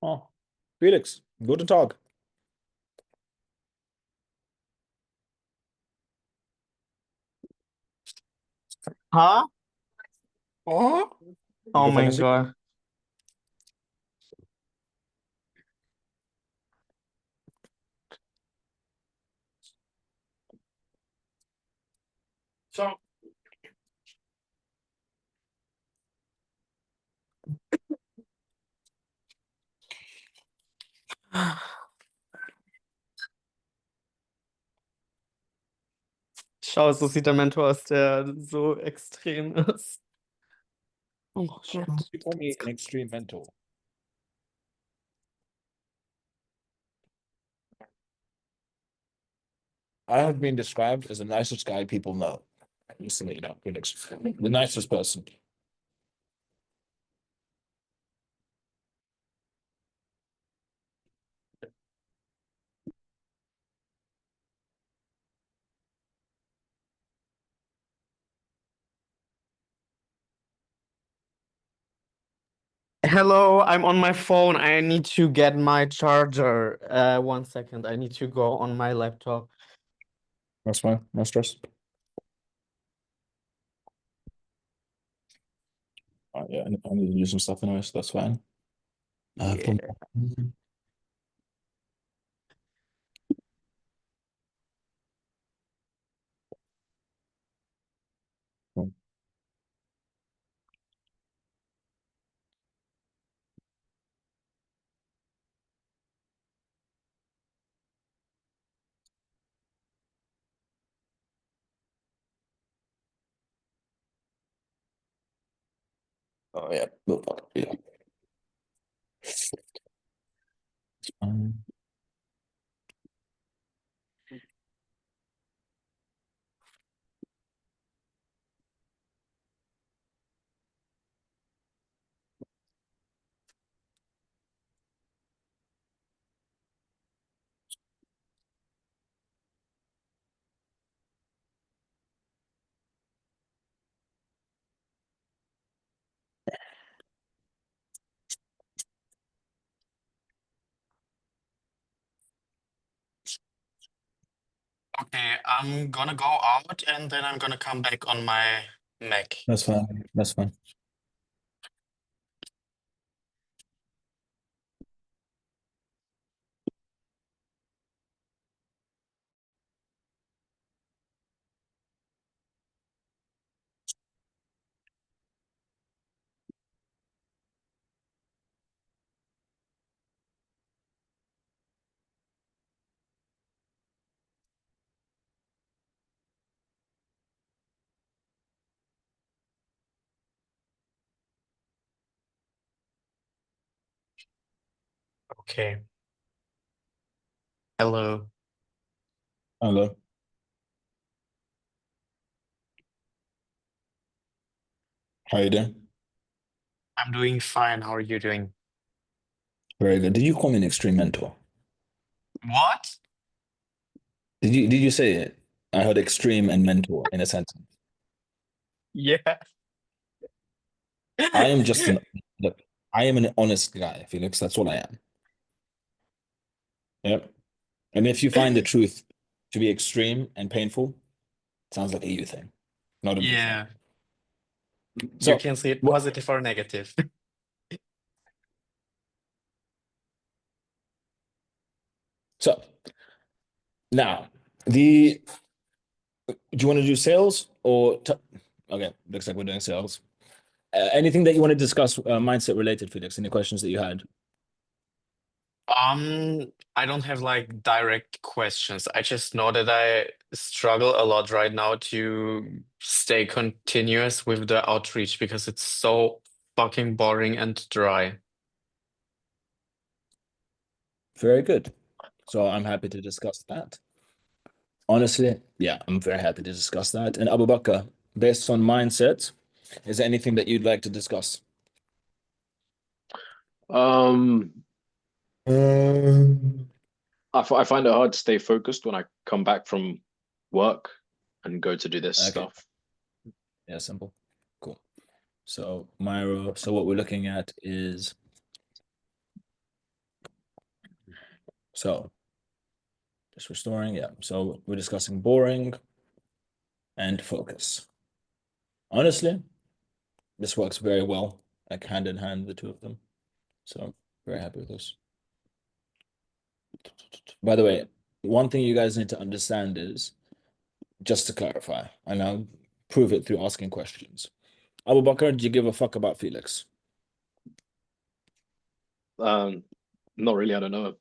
Oh, Felix, guten Tag. Huh? Oh, Oh my wovon Sie? God. So, schau, so sieht der Mentor aus, der so extrem ist. Oh Gott. You call me an extreme mentor. I have been described as the nicest guy people know. Just to let you know, Felix. The nicest person. Hello, I'm on my phone. I need to get my charger. 1 second. I need to go on my laptop. That's fine. No stress. Yeah, I need to do some stuff anyway, so that's fine. Yeah. Oh yeah, no, yeah. Um, Okay, I'm gonna go out and then I'm gonna come back on my Mac. that's fine. That's fine. Okay. Hello. Hello. How you doing? I'm doing fine. How are you doing? Very good. Did you call me an extreme mentor? What? Did you say it? I heard extreme and mentor in a sentence. Yeah. I am just an look, I am an honest guy, Felix. That's all I am. Yep. And if you find the truth to be extreme and painful, it sounds like a you thing, not a me thing. Yeah. You So can see it what positive or negative. so now the do you want to do sales or okay, looks like we're doing sales. Anything that you want to discuss mindset related, Felix? Any questions that you had? I don't have like direct questions. I just know that I struggle a lot right now to stay continuous with the outreach because it's so fucking boring and dry. Very good. So I'm happy to discuss that. Honestly, yeah, I'm very happy to discuss that. And Abu Bakr, based on mindset, is there anything that you'd like to discuss? Um, Um, I find it hard to stay focused when I come back from work and go to do this Okay, stuff. yeah, simple. Cool. So Myro, so what we're looking at is So just restoring, yeah. So we're discussing boring and focus. Honestly, this works very well, like hand in hand, the two of them. So very happy with this. By the way, one thing you guys need to understand is, just to clarify, and I'll prove it through asking questions. Abu Bakr, do you give a fuck about Felix? Not really. I don't know.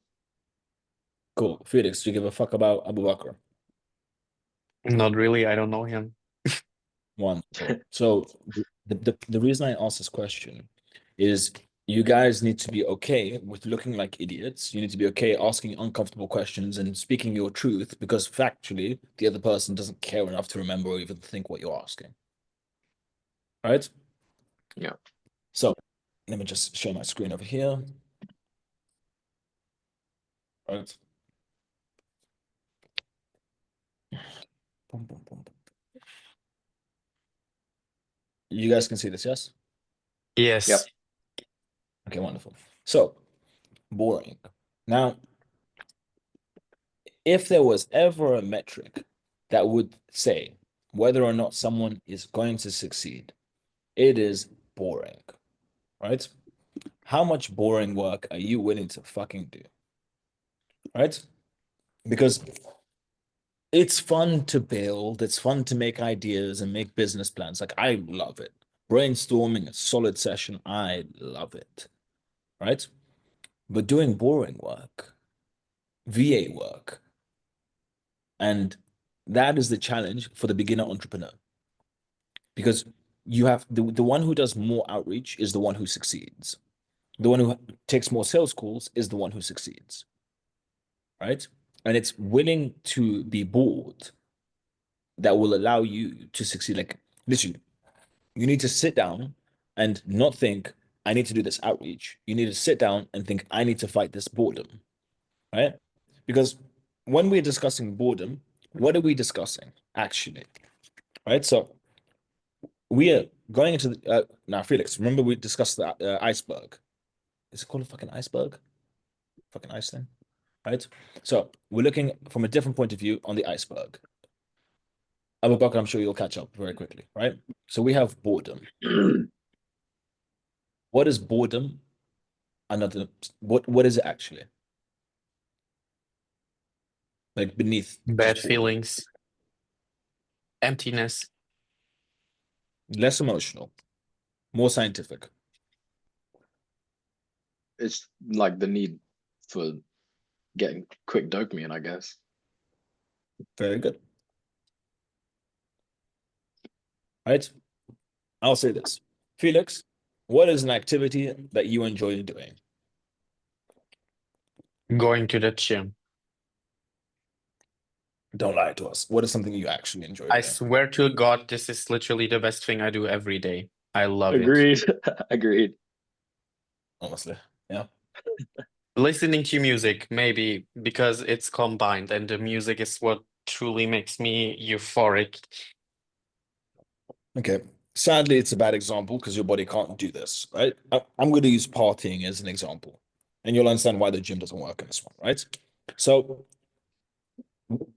Cool. Felix, do you give a fuck about Abu Bakr? Not really, I don't know him. Wonderful. So the reason I ask this question is you guys need to be okay with looking like idiots. You need to be okay asking uncomfortable questions and speaking your truth because factually the other person doesn't care enough to remember or even think what you're asking. Right? Yeah. So let me just show my screen over here. Right. Boom, boom, boom. You guys can see this, yes? Yes. Yep. Okay, wonderful. So boring. Now, if there was ever a metric that would say whether or not someone is going to succeed, it is boring, right? How much boring work are you willing to fucking do, right? Because it's fun to build, it's fun to make ideas and make business plans. Like, I love it. Brainstorming a solid session, I love it, right? But doing boring work, VA work, and that is the challenge for the beginner entrepreneur. Because you have the one who does more outreach is the one who succeeds. The one who takes more sales calls is the one who succeeds. Right? And it's willing to be bored that will allow you to succeed. Like, literally, you need to sit down and not think, I need to do this outreach. You need to sit down and think, I need to fight this boredom. Right? Because when we're discussing boredom, what are we discussing actually? Right? So we are going into the now, Felix. Remember we discussed the iceberg. Is it called a fucking iceberg? Fucking ice thing, right? So we're looking from a different point of view on the iceberg. Abu Bakr, I'm sure you'll catch up very quickly, right? So we have boredom. What is boredom? Another what is it actually? Like beneath Bad just boredom. feelings. Emptiness. Less emotional, more scientific. It's like the need for getting quick dopamine, I guess. Very good. Right? I'll say this. Felix, what is an activity that you enjoy doing? Going to the gym. Don't lie to us. What is something you actually enjoy I doing? swear to God, this is literally the best thing I do every day. I love it. Agreed. Agreed. Honestly, yeah. Listening to music, maybe because it's combined, and the music is what truly makes me euphoric. Okay. Sadly, it's a bad example because your body can't do this, right? I'm going to use partying as an example, and you'll understand why the gym doesn't work in this one, right? So,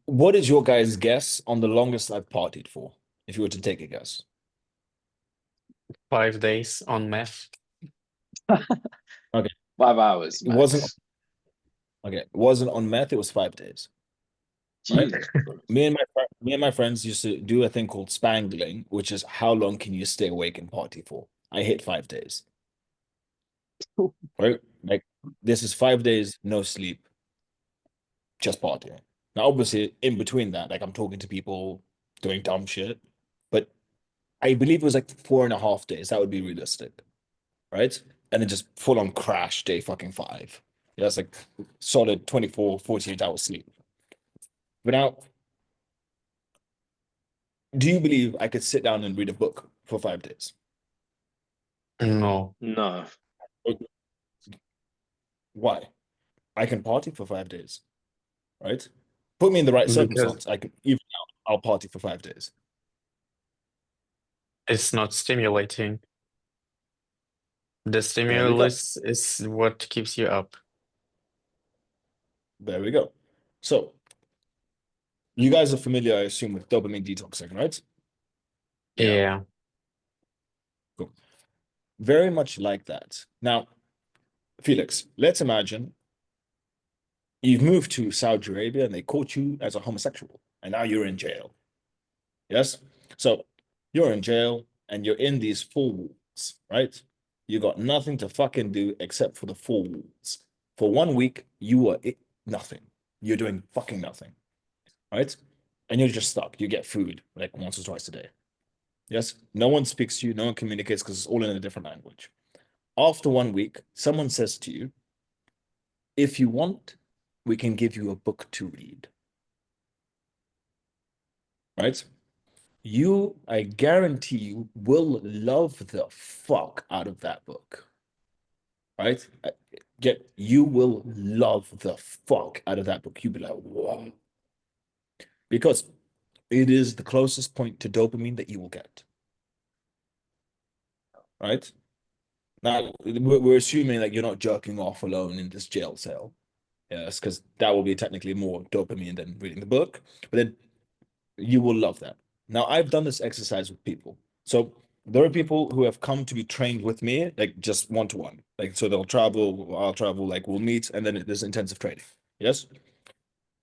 what is your guys' guess on the longest I've partied for? If you were to take a guess, 5 days on meth. okay, 5 hours it wasn't max. okay. It wasn't on meth. It was 5 days, right? Jesus Christ. Me and my friends used to do a thing called spangling, which is how long can you stay awake and party for? I hit 5 days, right? Like this is 5 days, no sleep, just partying. Now, obviously, in between that, like I'm talking to people doing dumb shit, but I believe it was like 4.5 days. That would be realistic, right? And then just full on crash day fucking 5. Yeah, that's like solid 24, 48 hours sleep. But now, do you believe I could sit down and read a book for 5 days? No, No. Why? I can party for 5 days, right? Put me in the right because circumstance. I could even now, I'll party for 5 days. it's not stimulating. The There we go. stimulus is what keeps you up. There we go. So you guys are familiar, I assume, with dopamine detoxing, right? Yeah. Cool. Very much like that. Now, Felix, let's imagine you've moved to Saudi Arabia and they caught you as a homosexual, and now you're in jail. Yes? So you're in jail and you're in these four walls, right? You got nothing to fucking do except for the four walls. For 1 week, you are nothing. You're doing fucking nothing, right? And you're just stuck. You get food like once or twice a day. Yes? No one speaks to you, no one communicates because it's all in a different language. After 1 week, someone says to you, if you want, we can give you a book to read. Right? You, I guarantee you, will love the fuck out of that book. Right? You will love the fuck out of that book. You'll be like, wow. Because it is the closest point to dopamine that you will get. Right? Now, we're assuming that you're not jerking off alone in this jail cell. Yes, because that will be technically more dopamine than reading the book. But then you will love that. Now, I've done this exercise with people. So there are people who have come to be trained with me, like just one-to-one. Like, so they'll travel, I'll travel, like we'll meet, and then there's intensive training. Yes.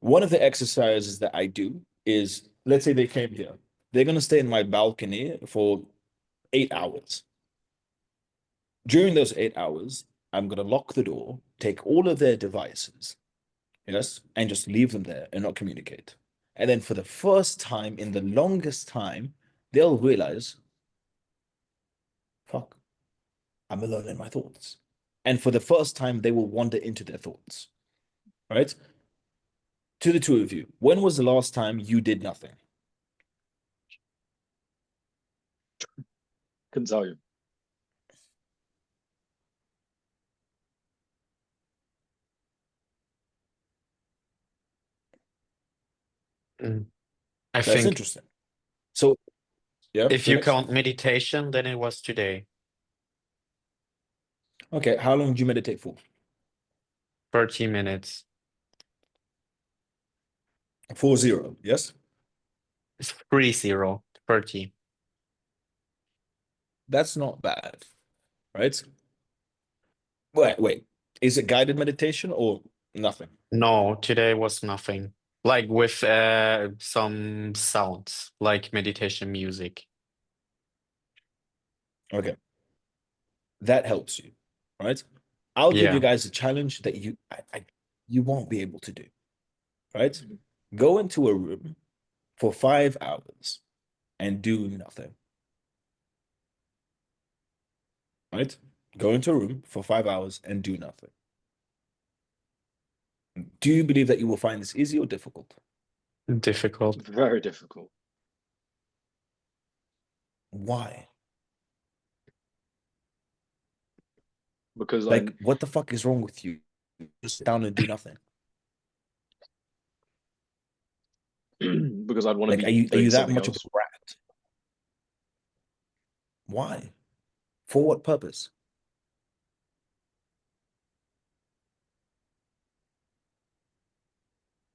One of the exercises that I do is, let's say they came here. They're going to stay in my balcony for 8 hours. During those 8 hours, I'm going to lock the door, take all of their devices, yes, and just leave them there and not communicate. And then for the first time in the longest time, they'll realize, fuck, I'm alone in my thoughts. And for the first time, they will wander into their thoughts. Right? To the two of you, when was the last time you did nothing? Couldn't tell you. Mm. I That's think interesting. So, yeah, if you Felix? count meditation, then it was today. Okay, how long do you meditate for? 30 minutes. 40, yes? It's 30, 30. That's not bad, right? Wait. Is it guided meditation or nothing? No, today was nothing. Like with some sounds, like meditation music. Okay, that helps you, right? I'll give you Yeah. guys a challenge that you won't be able to do, right? Go into a room for 5 hours and do nothing, right? Go into a room for 5 hours and do nothing. Do you believe that you will find this easy or difficult? Difficult. Very difficult. Why? Because Like, what the fuck is wrong with you? Just sit down and do nothing. because I'd want to Like, be are you doing that something much of else. a rat? Why? For what purpose?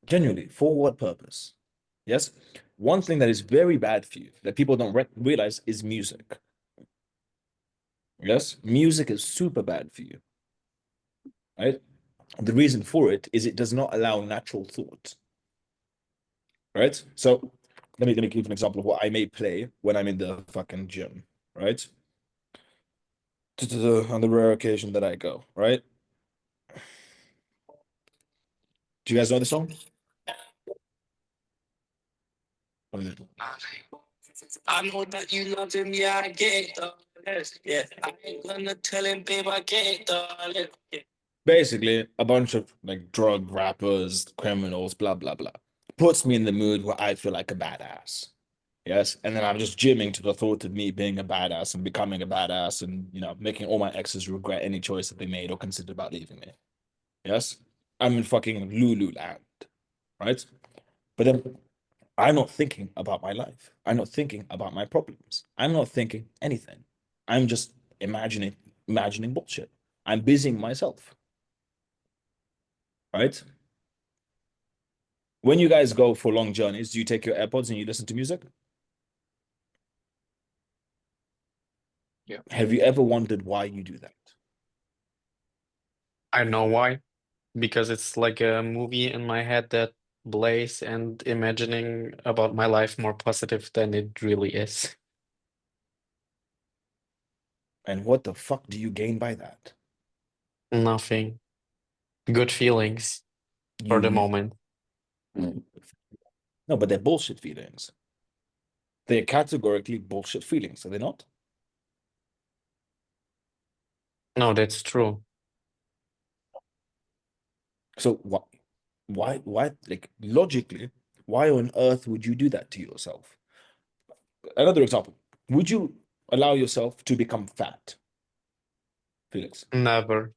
Genuinely, for what purpose? Yes. One thing that is very bad for you that people don't realize is music. Yes, music is super bad for you, right? The reason for it is it does not allow natural thought, right? So let me give an example of what I may play when I'm in the fucking gym, right? On the rare occasion that I go, right? Do you guys know the song? I know that you love him, yeah, I get it, darling. Yeah, I ain't gonna tell him, babe, I get it, darling. Yeah. Basically, a bunch of like drug rappers, criminals, blah blah blah. Puts me in the mood where I feel like a badass. Yes. And then I'm just gymming to the thought of me being a badass and becoming a badass and, making all my exes regret any choice that they made or considered about leaving me. Yes. I'm in fucking Lulu land. Right. But then I'm not thinking about my life. I'm not thinking about my problems. I'm not thinking anything. I'm just imagining bullshit. I'm busying myself. Right. When you guys go for long journeys, do you take your AirPods and you listen to music? Yeah. Have you ever wondered why you do that? I know why. Because it's like a movie in my head that plays and imagining about my life more positive than it really is. And what the fuck do you gain by that? Nothing. Good feelings for the You moment. no, but they're bullshit feelings. They're categorically bullshit feelings, are they not? No, that's true. So why, like logically, why on earth would you do that to yourself? Another example, would you allow yourself to become fat, Felix? Never.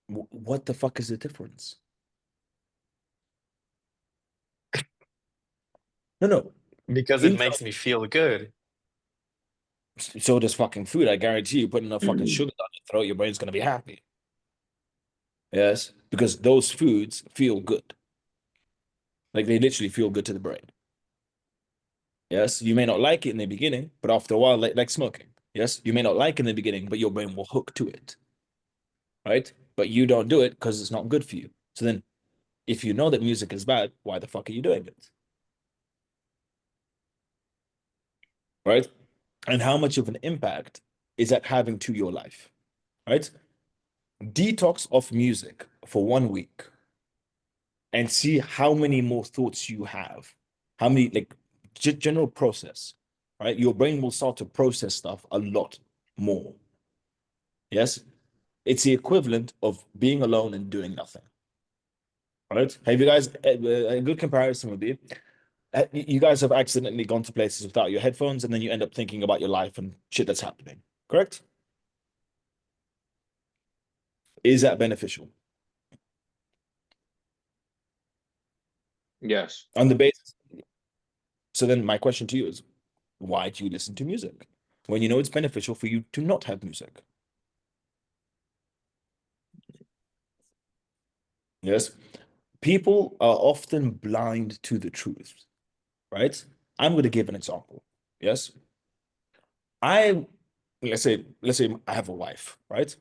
What the fuck is the difference? No. Because it makes me feel good. So does fucking food. I guarantee you, put enough fucking sugar down your throat, your brain's gonna be happy. Yes, because those foods feel good. Like they literally feel good to the brain. Yes, you may not like it in the beginning, but after a while, like smoking. Yes, you may not like it in the beginning, but your brain will hook to it. Right? But you don't do it because it's not good for you. So then, if you know that music is bad, why the fuck are you doing it? Right? And how much of an impact is that having to your life? Right? Detox off music for 1 week and see how many more thoughts you have. How many, like, general process, right? Your brain will start to process stuff a lot more. Yes? It's the equivalent of being alone and doing nothing. Right? Have you guys, a good comparison would be, you guys have accidentally gone to places without your headphones and then you end up thinking about your life and shit that's happening. Correct? Is that beneficial? Yes. On the basis. So then my question to you is, why do you listen to music when you know it's beneficial for you to not have music? Yes. People are often blind to the truth, right? I'm going to give an example. Yes. I, let's say I have a wife, right?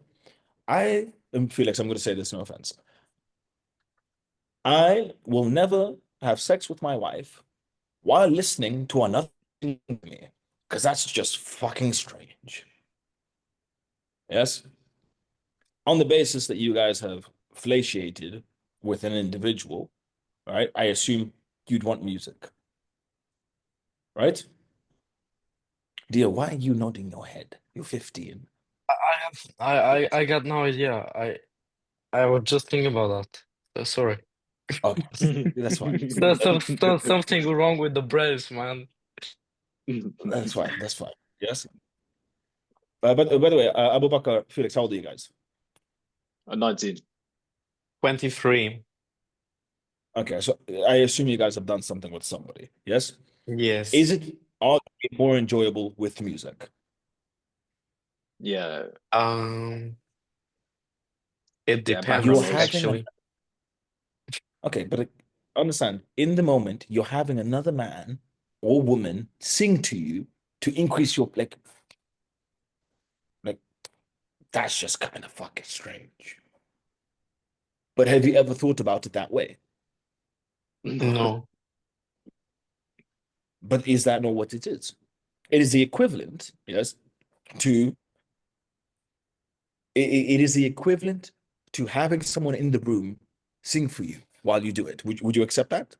I am Felix, I'm going to say this, no offense. I will never have sex with my wife while listening to another me, because that's just fucking strange. Yes. On the basis that you guys have flatiated with an individual, right? I assume you'd want music, right? Dear, why are you nodding your head? You're 15. I got no idea. I was just thinking about that. Sorry. Okay, that's fine. There's something wrong with the brains, man. That's fine. That's fine. Yes. But by the way, Abu Bakr, Felix, how old are you guys? 19. 23. Okay, so I assume you guys have done something with somebody. Yes. Yes. Is it arguably more enjoyable with music? Yeah. It Yeah, depends, You're background noise. having actually. okay, but understand, in the moment, you're having another man or woman sing to you to increase your like that's just kind of fucking strange. But have you ever thought about it that way? No. But is that not what it is? It is the equivalent, yes, to it is the equivalent to having someone in the room sing for you while you do it. Would you accept that?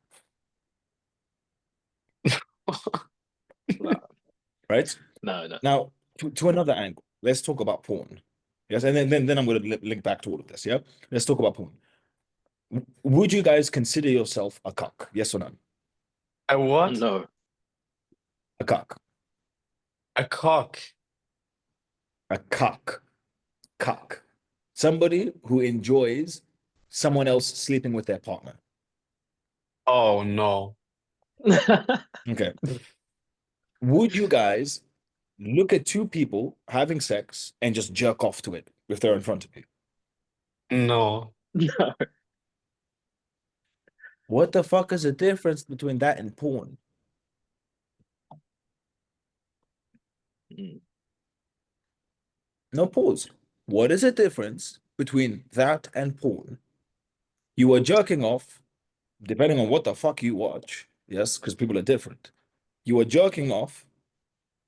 No, Right? no. Now, to another angle, let's talk about porn. Yes, and then I'm going to link back to all of this. Yeah, let's talk about porn. Would you guys consider yourself a cock? Yes or no? A what? No. A cock. A cock. A cock. Cock. Somebody who enjoys someone else sleeping with their partner. Oh no. Okay. Would you guys look at two people having sex and just jerk off to it if they're in front of you? No. No. What the fuck is the difference between that and porn? Mm. No, pause. What is the difference between that and porn? You are jerking off, depending on what the fuck you watch. Yes, because people are different. You are jerking off,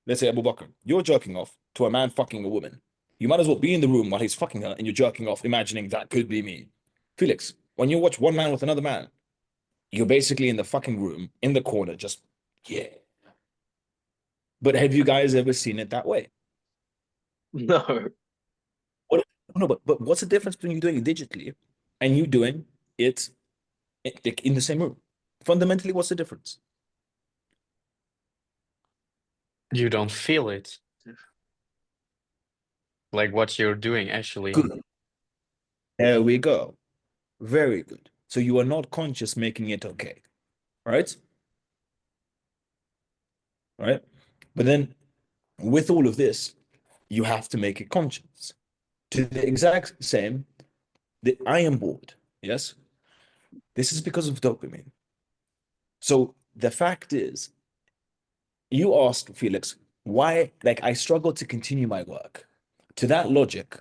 let's say Abu Bakr, you're jerking off to a man fucking a woman. You might as well be in the room while he's fucking her and you're jerking off, imagining that could be me. Felix, when you watch one man with another man, you're basically in the fucking room, in the corner, just, yeah. But have you guys ever seen it that way? No. What, no, but what's the difference between you doing it digitally and you doing it in the same room? Fundamentally, what's the difference? You don't feel it. Like what you're doing actually. Good. There we go. Very good. So you are not conscious making it okay. Right? Right? But then with all of this, you have to make it conscious. To the exact same, that I am bored. Yes? This is because of dopamine. So the fact is, you ask Felix, why, like, I struggle to continue my work. To that logic,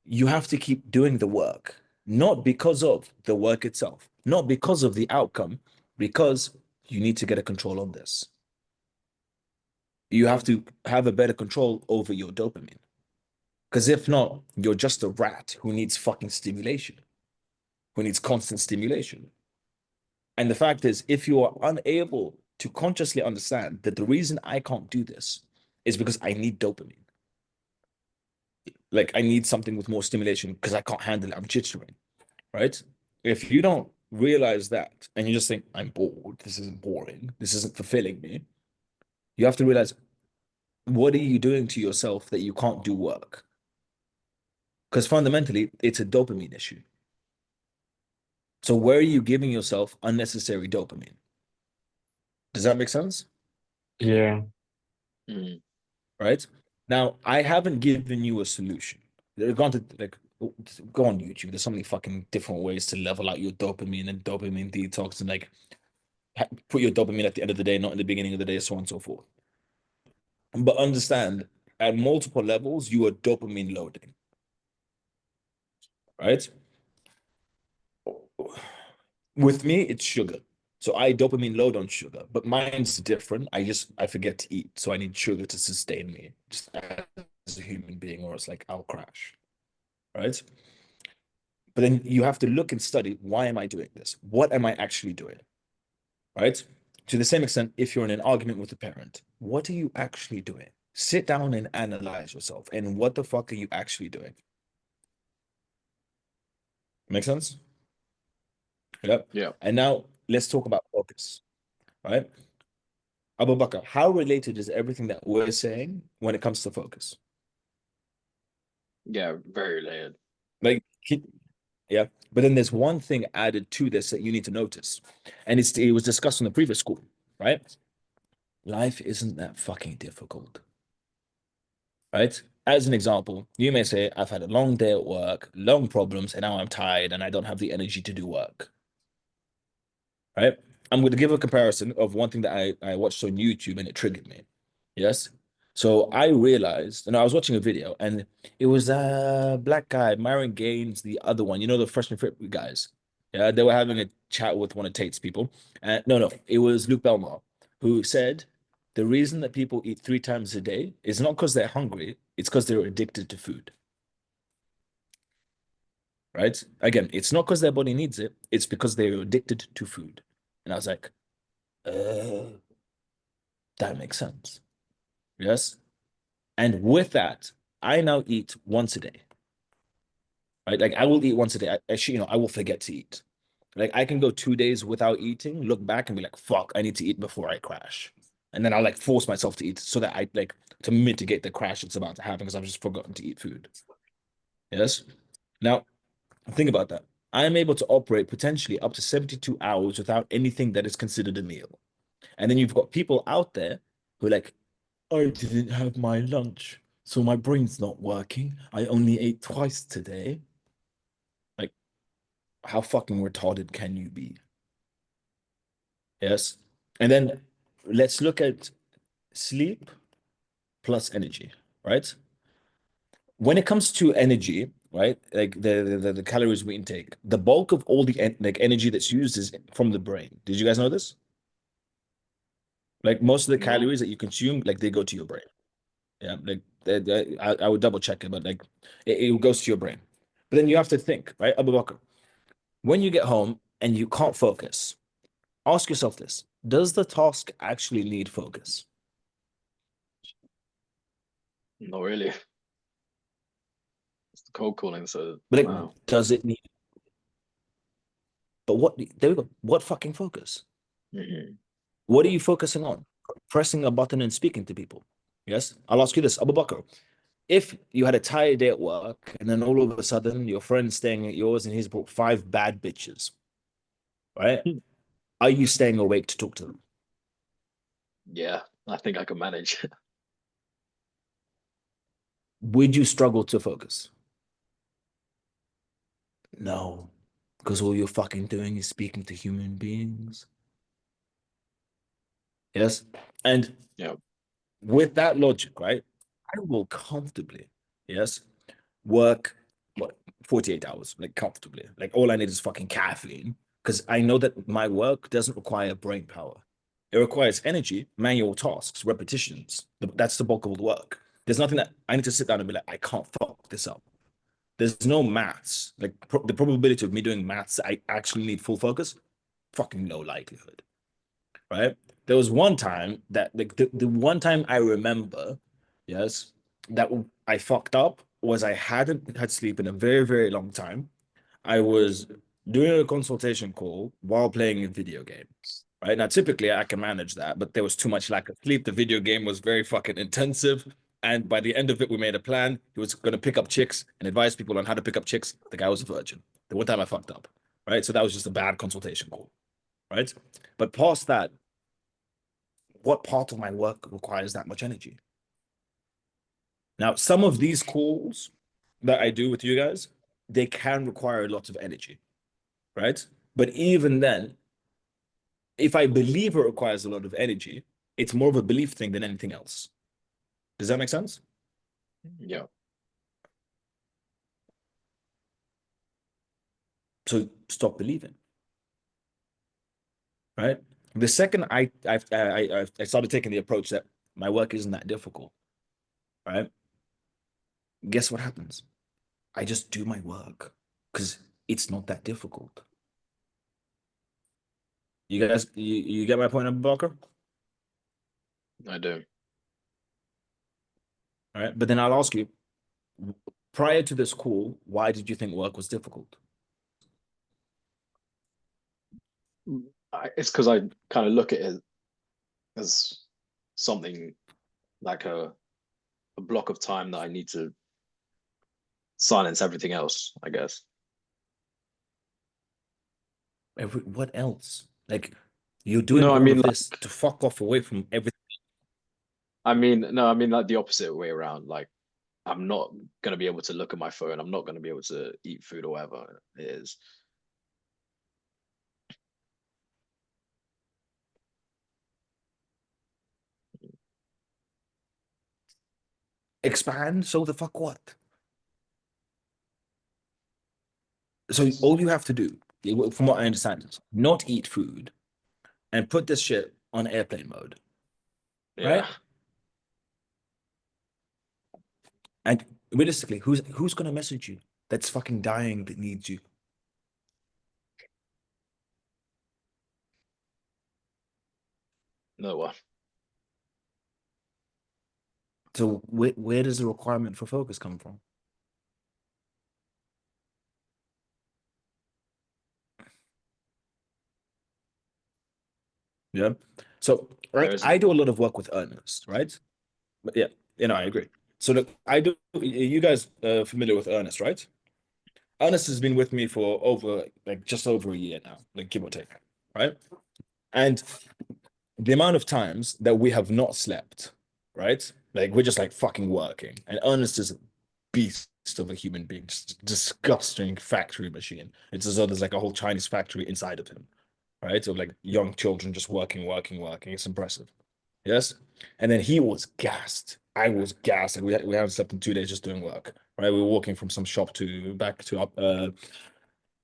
you have to keep doing the work, not because of the work itself, not because of the outcome, because you need to get a control on this. You have to have a better control over your dopamine. Because if not, you're just a rat who needs fucking stimulation, who needs constant stimulation. And the fact is, if you are unable to consciously understand that the reason I can't do this is because I need dopamine, like I need something with more stimulation because I can't handle it, I'm chittering, right? If you don't realize that and you just think, I'm bored, this isn't boring, this isn't fulfilling me, you have to realize, what are you doing to yourself that you can't do work? Because fundamentally, it's a dopamine issue. So where are you giving yourself unnecessary dopamine? Does that make sense? Yeah. Mm. Right? Now, I haven't given you a solution. They're going to like go on YouTube. There's so many fucking different ways to level out your dopamine and dopamine detox and like put your dopamine at the end of the day, not in the beginning of the day, so on and so forth. But understand, at multiple levels, you are dopamine loading, right? With me, it's sugar. So I dopamine load on sugar, but mine's different. I forget to eat, so I need sugar to sustain me, just as a human being, or it's like I'll crash, right? But then you have to look and study, why am I doing this? What am I actually doing? Right? To the same extent, if you're in an argument with a parent, what are you actually doing? Sit down and analyze yourself. And what the fuck are you actually doing? Make sense? Yep. Yeah. And now let's talk about focus, right? Abu Bakr, how related is everything that we're saying when it comes to focus? Yeah. Very layered. Like, yeah. But then there's one thing added to this that you need to notice. And it was discussed in the previous school, right? Life isn't that fucking difficult, right? As an example, you may say, I've had a long day at work, long problems, and now I'm tired and I don't have the energy to do work, right? I'm going to give a comparison of one thing that I watched on YouTube and it triggered me. Yes. So I realized, and I was watching a video, and it was a black guy, Myron Gaines, the other one, you know, the Fresh and Fit guys. Yeah, they were having a chat with one of Tate's people. No, it was Luke Belmar who said the reason that people eat 3 times a day is not because they're hungry, it's because they're addicted to food. Right? Again, it's not because their body needs it, it's because they're addicted to food. And I was like, that makes sense. Yes. And with that, I now eat once a day. Right? Like I will eat once a day. I will forget to eat. Like I can go 2 days without eating, look back and be like, fuck, I need to eat before I crash. And then I'll like force myself to eat so that I like to mitigate the crash that's about to happen because I've just forgotten to eat food. Yes. Now, think about that. I am able to operate potentially up to 72 hours without anything that is considered a meal. And then you've got people out there who are like, I didn't have my lunch, so my brain's not working. I only ate twice today. Like, how fucking retarded can you be? Yes. And then let's look at sleep plus energy, right? When it comes to energy, right? Like the calories we intake, the bulk of all the like energy that's used is from the brain. Did you guys know this? Like most of the No. calories that you consume, like they go to your brain. Yeah, like I would double check it, but like it goes to your brain. But then you have to think, right, Abu Bakr, when you get home and you can't focus, ask yourself this: does the task actually need focus? Not really. It's the cold calling, so But like, wow. does it need? But what? There we go. What fucking focus? Mhm. What are you focusing on? Pressing a button and speaking to people. Yes, I'll ask you this, Abu Bakr. If you had a tired day at work and then all of a sudden your friend's staying at yours and he's brought five bad bitches, right? Are you staying awake to talk to them? Yeah, I think I can manage. Would you struggle to focus? No, because all you're fucking doing is speaking to human beings. Yes. And Yeah. with that logic, right, I will comfortably, yes, work what 48 hours, like comfortably. Like all I need is fucking caffeine because I know that my work doesn't require brain power. It requires energy, manual tasks, repetitions. That's the bulk of the work. There's nothing that I need to sit down and be like, I can't fuck this up. There's no maths. Like the probability of me doing maths, I actually need full focus, fucking no likelihood, right? There was one time that like the one time I remember, yes, that I fucked up was I hadn't had sleep in a very, very long time. I was doing a consultation call while playing a video game. Right now, typically I can manage that, but there was too much lack of sleep. The video game was very fucking intensive. And by the end of it, we made a plan. He was going to pick up chicks and advise people on how to pick up chicks. The guy was a virgin. The one time I fucked up. Right. So that was just a bad consultation call. Right. But past that, what part of my work requires that much energy? Now, some of these calls that I do with you guys, they can require a lot of energy. Right. But even then, if I believe it requires a lot of energy, it's more of a belief thing than anything else. Does that make sense? Yeah. So stop believing, right? The second I started taking the approach that my work isn't that difficult, right? Guess what happens? I just do my work because it's not that difficult. You guys, you get my point, Abu Bakr? I do. All right, but then I'll ask you, prior to this call, why did you think work was difficult? It's because I kind of look at it as something like a block of time that I need to silence everything else, I guess. What else? Like you're doing No, I all mean of like this to fuck off away from everything. I mean like the opposite way around. Like I'm not gonna be able to look at my phone. I'm not gonna be able to eat food or whatever it is. Expand, so the fuck what? So all you have to do, from what I understand, is not eat food and put this shit on airplane mode, Yeah. right? And realistically, who's gonna message you that's fucking dying that needs you? No one. So where does the requirement for focus come from? Yeah. So There right, isn't. I do a lot of work with earners, right? But yeah, I agree. So look, I do. You guys familiar with Ernest, right? Ernest has been with me for over like just over a year now, like give or take, right? And the amount of times that we have not slept, right? Like we're just like fucking working. And Ernest is a beast of a human being, just disgusting factory machine. It's as though there's like a whole Chinese factory inside of him, right? Of like young children just working. It's impressive. Yes. And then he was gassed. I was gassed. And we haven't slept in 2 days just doing work, right? We were walking from some shop to back to up.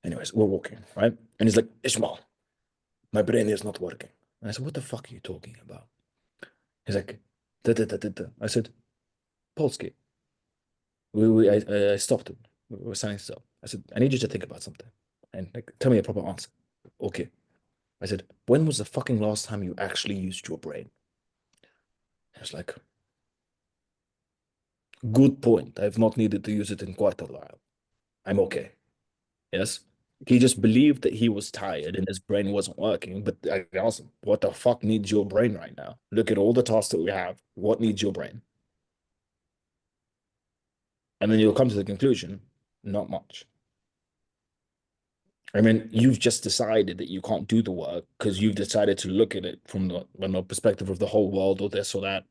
Anyways, we're walking, right? And he's like, Ishmael, my brain is not working. And I said, what the fuck are you talking about? He's like, da, da, da, da, da. I said, Polski. I stopped him. We were standing still. I said, I need you to think about something. And like, tell me a proper answer. Okay. I said, when was the fucking last time you actually used your brain? He was like, good point. I've not needed to use it in quite a while. I'm okay. Yes. He just believed that he was tired and his brain wasn't working. But I asked him, what the fuck needs your brain right now? Look at all the tasks that we have. What needs your brain? And then you'll come to the conclusion, not much. I mean, you've just decided that you can't do the work because you've decided to look at it from the perspective of the whole world or this or that.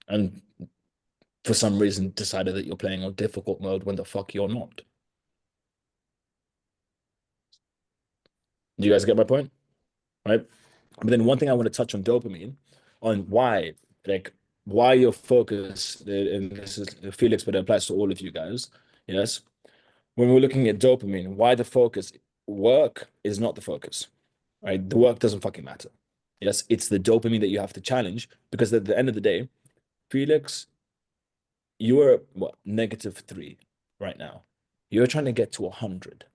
And for some reason decided that you're playing on difficult mode when the fuck you're not. Do you guys get my point? Right? But then one thing I want to touch on dopamine, on why, like, why your focus, and this is Felix, but it applies to all of you guys. Yes. When we're looking at dopamine, why the focus, work is not the focus, right? The work doesn't fucking matter. Yes, it's the dopamine that you have to challenge because at the end of the day, Felix, you're what, -3 right now. You're trying to get to 100.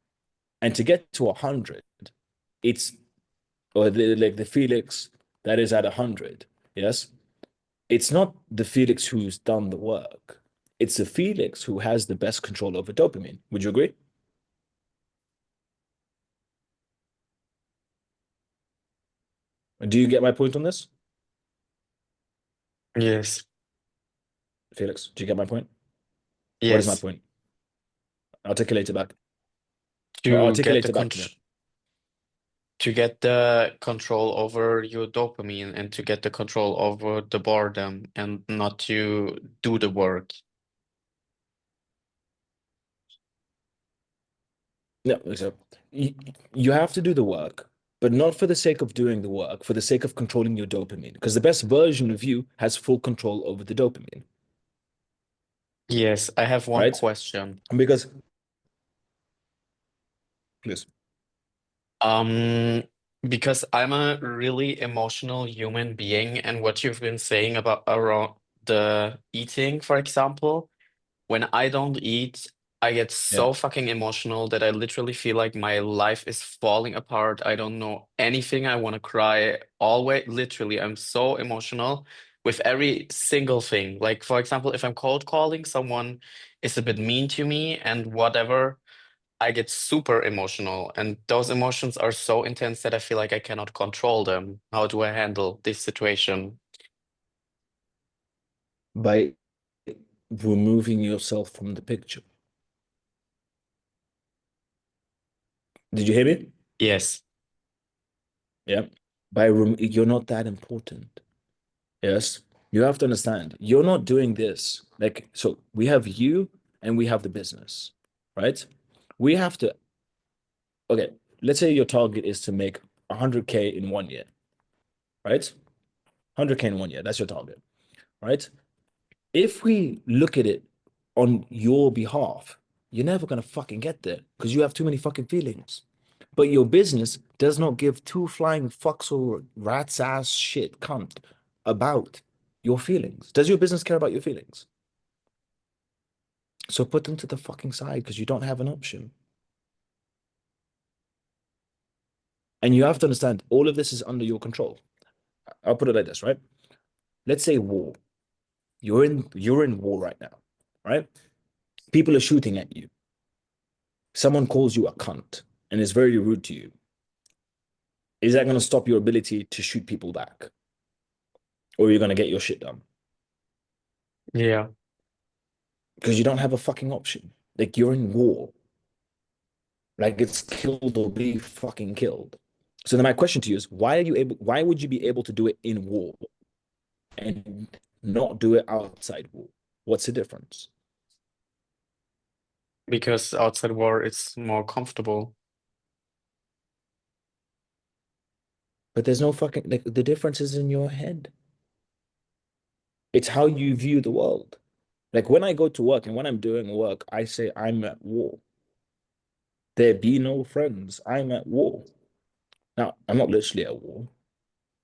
And to get to 100, it's or like the Felix that is at 100, yes, it's not the Felix who's done the work. It's the Felix who has the best control over dopamine. Would you agree? Do you get my point on this, Yes. Felix? Do you get my point? What is my Yes. point? Articulate it back. To get Articulate the it back to me. to get the control over your dopamine and to get the control over the boredom and not to do the work. No, so you have to do the work, but not for the sake of doing the work, for the sake of controlling your dopamine, because the best version of you has full control over the dopamine, Yes, I have one right? question. Because, please. Um, because I'm a really emotional human being, and what you've been saying about around the eating, for example, when I don't eat, I get Yeah. so fucking emotional that I literally feel like my life is falling apart. I don't know anything. I want to cry always. Literally, I'm so emotional with every single thing. Like, for example, if I'm cold calling, someone is a bit mean to me and whatever, I get super emotional. And those emotions are so intense that I feel like I cannot control them. How do I handle this situation? By removing yourself from the picture. Did you hear me? Yes. Yeah. You're not that important. Yes. You have to understand, you're not doing this. Like, so we have you and we have the business, right? We have to, okay, let's say your target is to make 100K in 1 year, right? 100K in 1 year, that's your target, right? If we look at it on your behalf, you're never gonna fucking get there because you have too many fucking feelings. But your business does not give two flying fucks or rat's ass shit cunt about your feelings. Does your business care about your feelings? So put them to the fucking side because you don't have an option. And you have to understand all of this is under your control. I'll put it like this, right? Let's say war. You're in war right now, right? People are shooting at you. Someone calls you a cunt and is very rude to you. Is that going to stop your ability to shoot people back? Or are you going to get your shit done? Yeah. Because you don't have a fucking option. Like you're in war. Like it's killed or be fucking killed. So then my question to you is why would you be able to do it in war and not do it outside war? What's the difference? Because outside war it's more comfortable. But there's no fucking like the difference is in your head. It's how you view the world. Like when I go to work and when I'm doing work, I say I'm at war. There be no friends. I'm at war. Now, I'm not literally at war,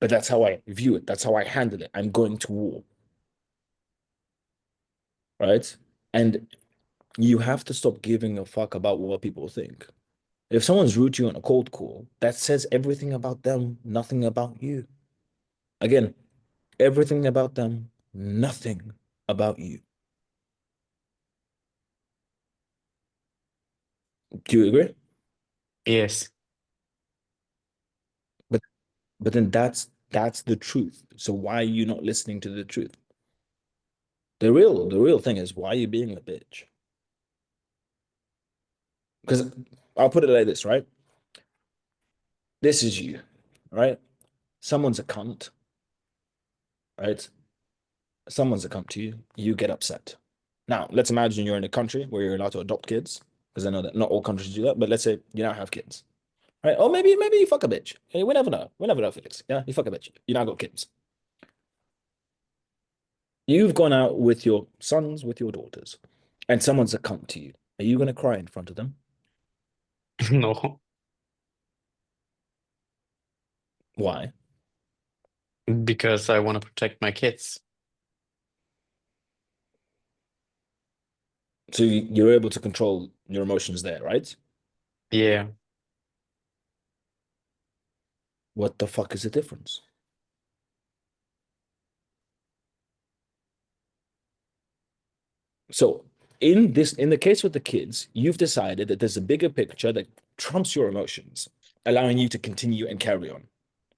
but that's how I view it. That's how I handle it. I'm going to war. Right? And you have to stop giving a fuck about what people think. If someone's rude to you on a cold call, that says everything about them, nothing about you. Again, everything about them, nothing about you. Do you agree? Yes. But then that's the truth. So why are you not listening to the truth? The real thing is why are you being a bitch? Because I'll put it like this, right? This is you, right? Someone's a cunt, right? Someone's a cunt to you, you get upset. Now, let's imagine you're in a country where you're allowed to adopt kids, because I know that not all countries do that, but let's say you now have kids, right? Or maybe you fuck a bitch. Hey, we never know. We never know, Felix. Yeah, you fuck a bitch. You now got kids. You've gone out with your sons, with your daughters, and someone's a cunt to you. Are you going to cry in front of them? No, Why? because I want to protect my kids. So you're able to control your emotions there, right? Yeah. What the fuck is the difference? So in the case with the kids, you've decided that there's a bigger picture that trumps your emotions, allowing you to continue and carry on,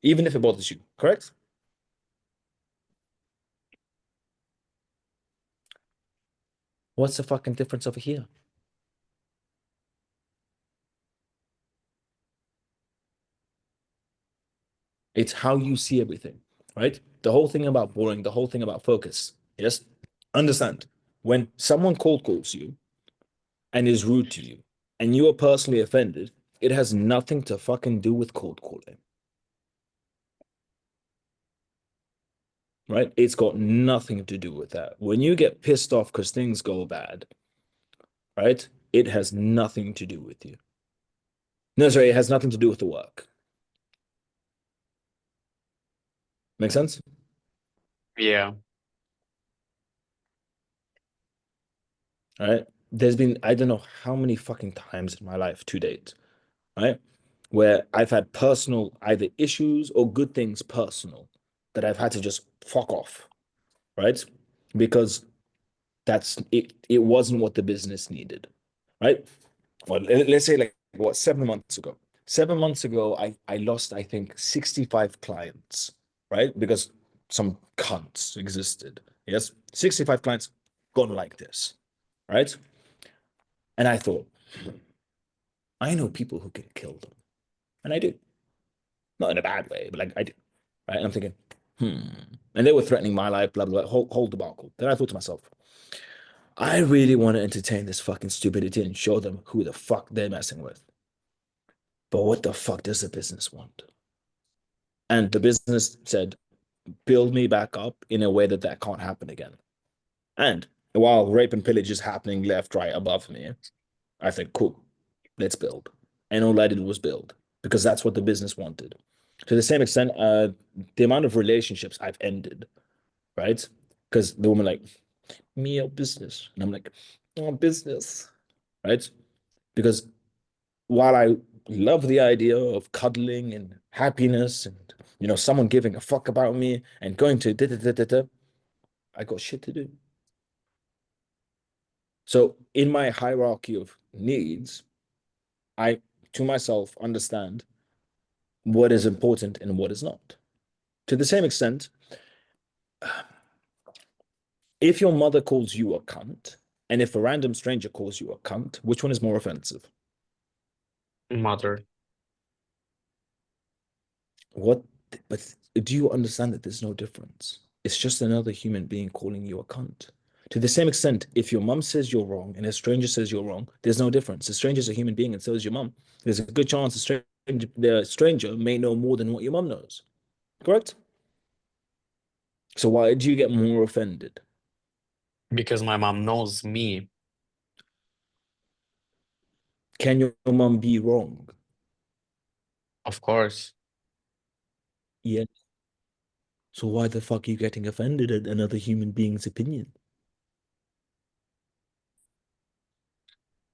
even if it bothers you, correct? What's the fucking difference over here? It's how you see everything, right? The whole thing about boring, the whole thing about focus. Yes, understand. When someone cold calls you and is rude to you, and you are personally offended, it has nothing to fucking do with cold calling, right? It's got nothing to do with that. When you get pissed off because things go bad, right? It has nothing to do with you. No, sorry, it has nothing to do with the work. Make sense? Yeah. All right. There's been, I don't know how many fucking times in my life to date, right? Where I've had personal either issues or good things personal that I've had to just fuck off, right? Because that's it, it wasn't what the business needed, right? Well, let's say like what, 7 months ago. 7 months ago, I lost, I think, 65 clients, right? Because some cunts existed. Yes, 65 clients gone like this, right? And I thought, I know people who can kill them. And I do. Not in a bad way, but like I do. Right? And I'm thinking, And they were threatening my life, blah, blah, blah, whole debacle. Then I thought to myself, I really want to entertain this fucking stupidity and show them who the fuck they're messing with. But what the fuck does the business want? And the business said, build me back up in a way that that can't happen again. And while rape and pillage is happening left, right, above me, I think, cool, let's build. And all I did was build because that's what the business wanted. To the same extent, the amount of relationships I've ended, right? Because the woman like, me or business. And I'm like, oh, business, right? Because while I love the idea of cuddling and happiness and someone giving a fuck about me and going to da da da da da, I got shit to do. So in my hierarchy of needs, I to myself understand what is important and what is not. To the same extent, if your mother calls you a cunt, and if a random stranger calls you a cunt, which one is more offensive? Mother. What? But do you understand that there's no difference? It's just another human being calling you a cunt. To the same extent, if your mum says you're wrong and a stranger says you're wrong, there's no difference. The stranger's a human being and so is your mum. There's a good chance the stranger the stranger may know more than what your mom knows. Correct? So why do you get more offended? Because my mom knows me. Can your mom be wrong? Of course. Yeah. So why the fuck are you getting offended at another human being's opinion?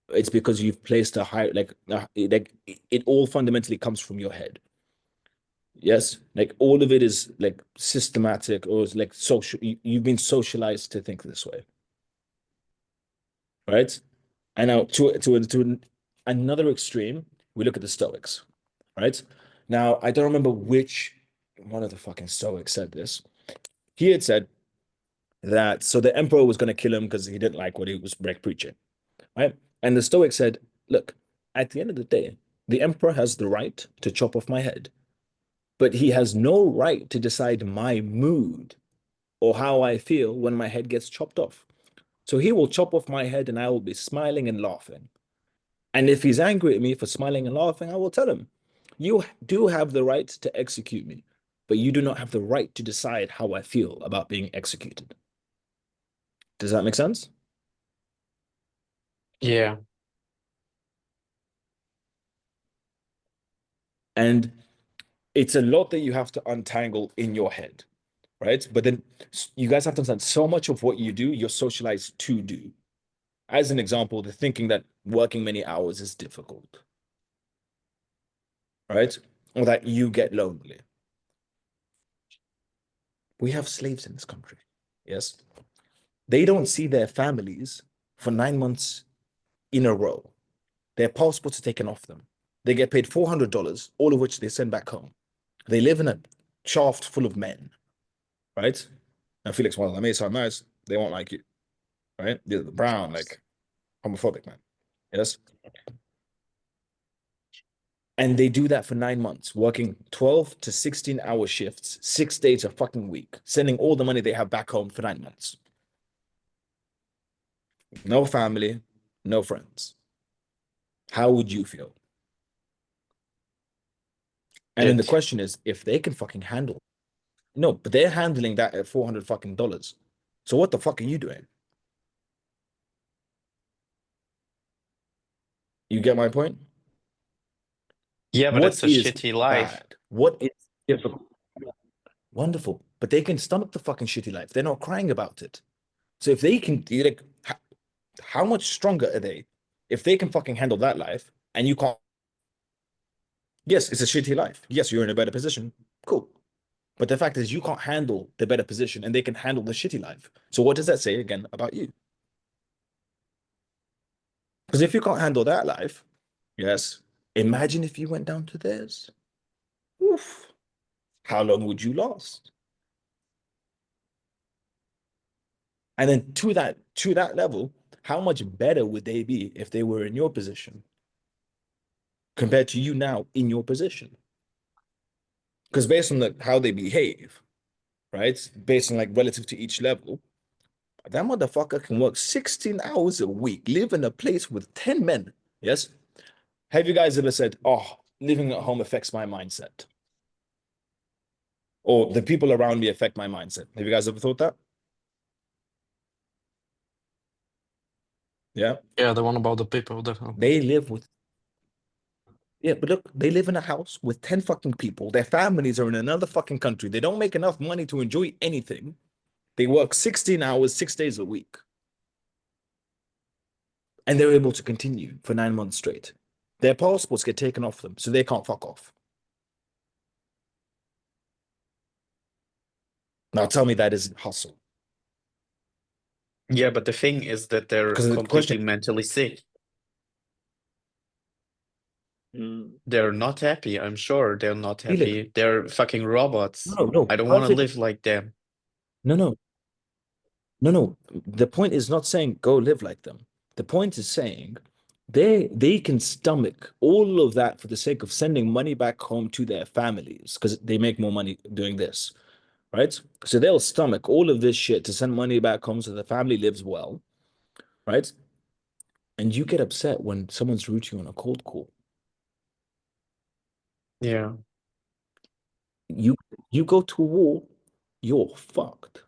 It's because you've placed a high, like it all fundamentally comes from your head. Yes, like all of it is like systematic or is like social. You've been socialized to think this way, right? And now another extreme, we look at the Stoics, right? Now I don't remember which one of the fucking Stoics said this. He had said that so the emperor was going to kill him because he didn't like what he was preaching, right? And the Stoic said, look, at the end of the day, the emperor has the right to chop off my head, but he has no right to decide my mood or how I feel when my head gets chopped off. So he will chop off my head and I will be smiling and laughing. And if he's angry at me for smiling and laughing, I will tell him, you do have the right to execute me, but you do not have the right to decide how I feel about being executed. Does that make sense? Yeah. And it's a lot that you have to untangle in your head, right? But then you guys have to understand so much of what you do, you're socialized to do. As an example, the thinking that working many hours is difficult, right? Or that you get lonely. We have slaves in this country. Yes. They don't see their families for 9 months in a row. Their passports are taken off them. They get paid $400, all of which they send back home. They live in a shaft full of men, right? And Felix, well, I may sound nice. They won't like you, right? They're the brown, like homophobic man. Yes. And they do that for 9 months, working 12 to 16-hour shifts, 6 days a fucking week, sending all the money they have back home for 9 months. No family, no friends. How would you feel? And then the question is, if they can fucking handle, no, but they're handling that at $400 fucking dollars. So what the fuck are you doing? You get my point? Yeah, but What it's a is shitty life. bad? What is difficult? Wonderful, but they can stomach the fucking shitty life. They're not crying about it. So if they can, like, how much stronger are they if they can fucking handle that life and you can't? Yes, it's a shitty life. Yes, you're in a better position. Cool. But the fact is, you can't handle the better position and they can handle the shitty life. So what does that say again about you? Because if you can't handle that life, yes, imagine if you went down to theirs. Oof. How long would you last? And then to that level, how much better would they be if they were in your position compared to you now in your position? Because based on how they behave, right? Based on like relative to each level, that motherfucker can work 16 hours a week, live in a place with 10 men. Yes. Have you guys ever said, oh, living at home affects my mindset? Or the people around me affect my mindset? Have you guys ever thought that? Yeah. Yeah, the one about the people. They live with, yeah, but look, they live in a house with 10 fucking people. Their families are in another fucking country. They don't make enough money to enjoy anything. They work 16 hours, 6 days a week. And they're able to continue for 9 months straight. Their passports get taken off them, so they can't fuck off. Now tell me that isn't hustle. Yeah, but the thing is that they're Because the completely question, mentally sick. They're not happy. I'm sure they're not Felix, happy. They're fucking robots. no, I don't want to perfect. live like them. No. The point is not saying go live like them. The point is saying they can stomach all of that for the sake of sending money back home to their families because they make more money doing this, right? So they'll stomach all of this shit to send money back home so the family lives well, right? And you get upset when someone's rude to you on a cold call. Yeah. You go to war, you're fucked.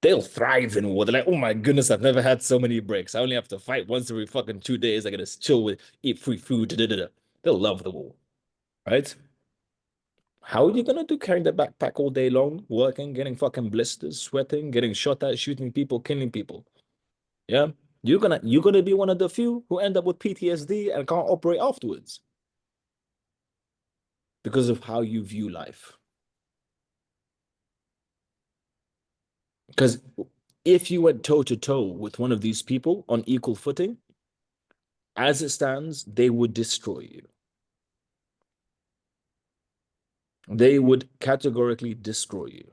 They'll thrive in war. They're like, oh my goodness, I've never had so many breaks. I only have to fight once every fucking 2 days. I gotta chill with, eat free food. Da, da, da. They'll love the war, right? How are you gonna do carrying that backpack all day long, working, getting fucking blisters, sweating, getting shot at, shooting people, killing people? Yeah, you're gonna be one of the few who end up with PTSD and can't operate afterwards because of how you view life. Because if you went toe to toe with one of these people on equal footing, as it stands, they would destroy you. They would categorically destroy you.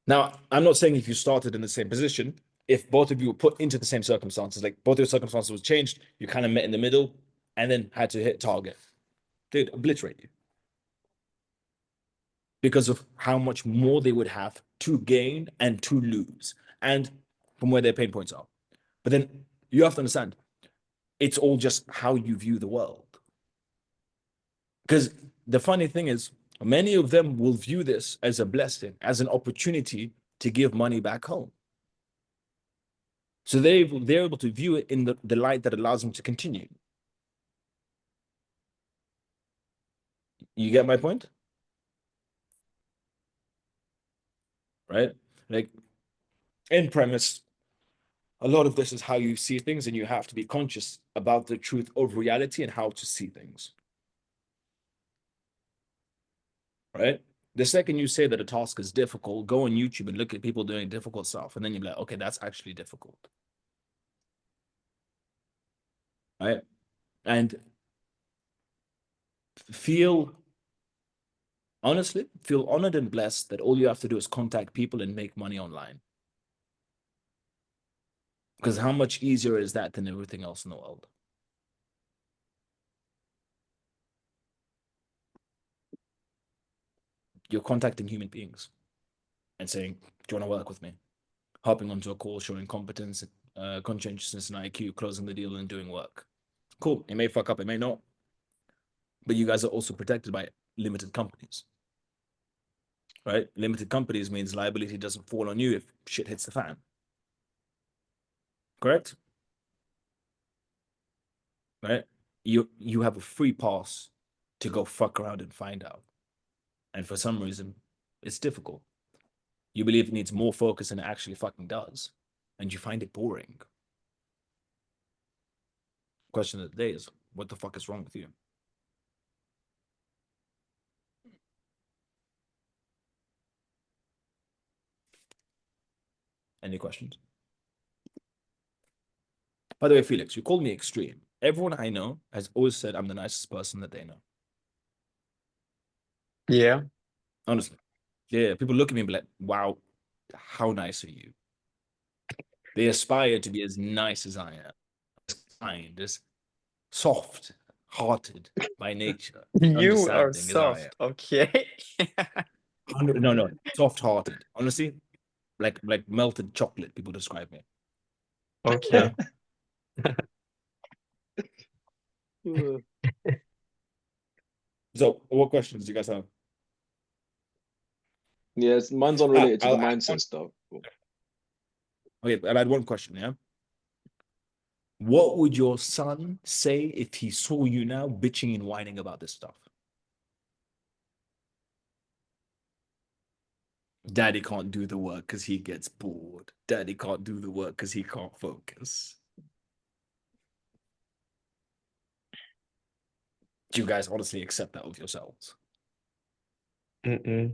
Now, I'm not saying if you started in the same position, if both of you were put into the same circumstances, like both your circumstances was changed, you kind of met in the middle and then had to hit target, they'd obliterate you because of how much more they would have to gain and to lose, and from where their pain points are. But then you have to understand, it's all just how you view the world. Because the funny thing is, many of them will view this as a blessing, as an opportunity to give money back home. So they're able to view it in the light that allows them to continue. You get my point? Right? Like, in premise, a lot of this is how you see things, and you have to be conscious about the truth of reality and how to see things. Right? The second you say that a task is difficult, go on YouTube and look at people doing difficult stuff, and then you're like, okay, that's actually difficult. Right? And honestly, feel honored and blessed that all you have to do is contact people and make money online. Because how much easier is that than everything else in the world? You're contacting human beings and saying, do you want to work with me? Hopping onto a call, showing competence, conscientiousness, and IQ, closing the deal and doing work. Cool. It may fuck up, it may not. But you guys are also protected by limited companies. Right? Limited companies means liability doesn't fall on you if shit hits the fan. Correct? Right? You have a free pass to go fuck around and find out. And for some reason, it's difficult. You believe it needs more focus than it actually fucking does. And you find it boring. Question of the day is, what the fuck is wrong with you? Any questions? By the way, Felix, you called me extreme. Everyone I know has always said I'm the nicest person that they know. Yeah. Honestly. Yeah, people look at me and be like, wow, how nice are you? They aspire to be as nice as I am, as kind, as soft-hearted by nature, You are understanding as I am. soft, okay? No, soft-hearted. Honestly, like melted chocolate, people describe me. Okay. So, what questions do you guys have? Yes, mine's unrelated to the I'll add mindset stuff. Okay, I'll add one question, yeah? What would your son say if he saw you now bitching and whining about this stuff? Daddy can't do the work because he gets bored. Daddy can't do the work because he can't focus. Do you guys honestly accept that of yourselves? Mm-mm.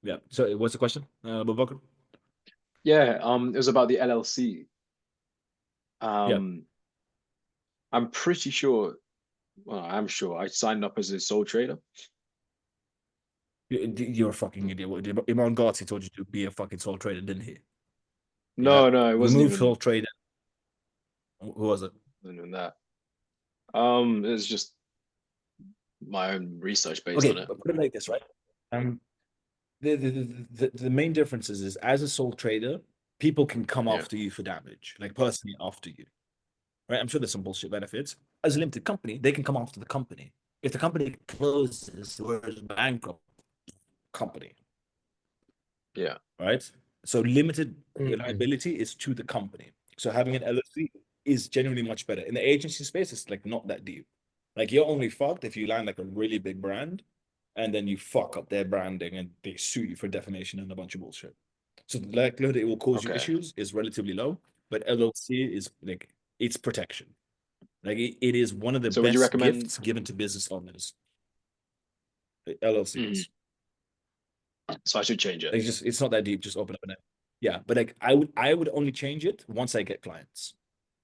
Yeah. So what's the question, Babakar? Yeah, it was about the LLC. Yeah. I'm pretty sure, well, I'm sure I signed up as a sole trader. You're a fucking idiot. Imran Ghazi told you to be a fucking sole trader, didn't he? No, Yeah. no, it wasn't Remove even, sole trader. Who was it? wasn't even that. It's just my own research based Okay, on it. but put it like this, right? The main difference is as a sole trader, people can come Yeah. after you for damage, like personally after you. right? I'm sure there's some bullshit benefits. As a limited company, they can come after the company. If the company closes or is bankrupt, company, Yeah. right? So limited Mhm. liability is to the company. So having an LLC is genuinely much better. In the agency space, it's like not that deep. Like you're only fucked if you land like a really big brand and then you fuck up their branding and they sue you for defamation and a bunch of bullshit. So the likelihood it will cause you Okay. issues is relatively low, but LLC is like it's protection. Like it is one of the So would you best recommend? gifts given to business owners. LLCs. So I should change it. It's not that deep. Just open up an. Yeah, but like I would only change it once I get clients.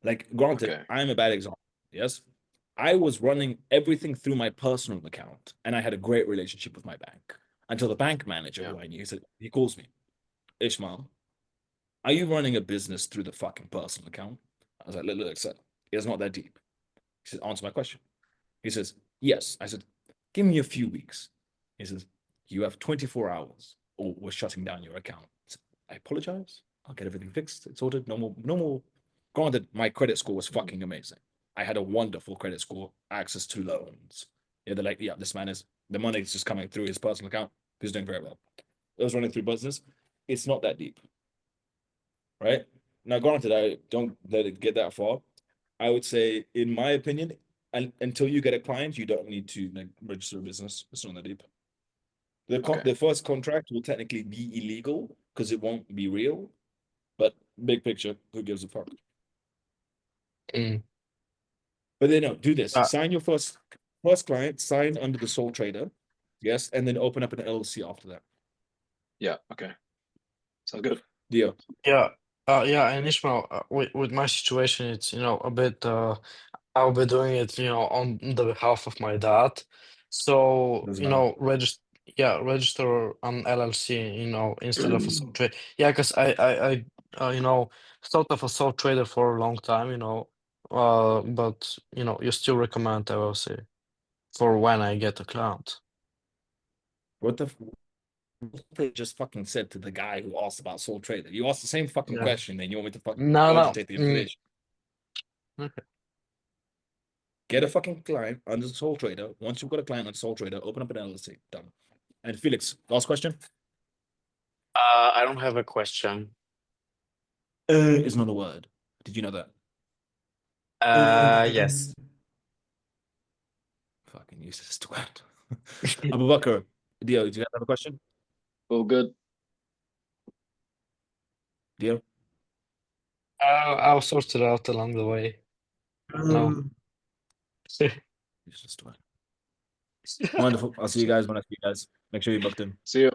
Like granted, Okay. I'm a bad example. Yes, I was running everything through my personal account, and I had a great relationship with my bank until the bank manager Yeah. who I knew said he calls me, Ishmael, are you running a business through the fucking personal account? I was like, look, sir, it's not that deep. He said, answer my question. He says, yes. I said, give me a few weeks. He says, you have 24 hours or we're shutting down your account. I said, I apologize. I'll get everything fixed. It's ordered. No more. Granted, my credit score was fucking amazing. I had a wonderful credit score, access to loans. Yeah, they're like, yeah, this man is, the money is just coming through his personal account. He's doing very well. It was running through business. It's not that deep. Right? Now, granted, I don't let it get that far. I would say, in my opinion, until you get a client, you don't need to like register a business. It's not that deep. Okay. The first contract will technically be illegal because it won't be real, but big picture, who gives a fuck? Mm. But then no, do this. Uh, Sign your first client, sign under the sole trader, yes, and then open up an LLC after that. Yeah. Okay. Sounds good. Deal. yeah, yeah, and Ishmael, with my situation, it's a bit. I'll be doing it, on the behalf of my dad. So, Doesn't matter. register an LLC, instead of a sole trader. Yeah, because thought of a sole trader for a long time, but you still recommend LLC for when I get a client. What the they just fucking said to the guy who asked about sole trader? You asked the same fucking Yeah. question, then you want me to fucking No, no. regurgitate the information. Okay. Get a fucking client under the sole trader. Once you've got a client on sole trader, open up an LLC. Done. And Felix, last question. I don't have a question. Is not a word. Did you know that? Yes. Fucking useless twat. Abu Bakr, Dio, do you have a question? All good. Dio? I'll sort it out along the way. No. Useless twat. Wonderful. I'll see you guys when I see you guys. Make sure you booked in. See you.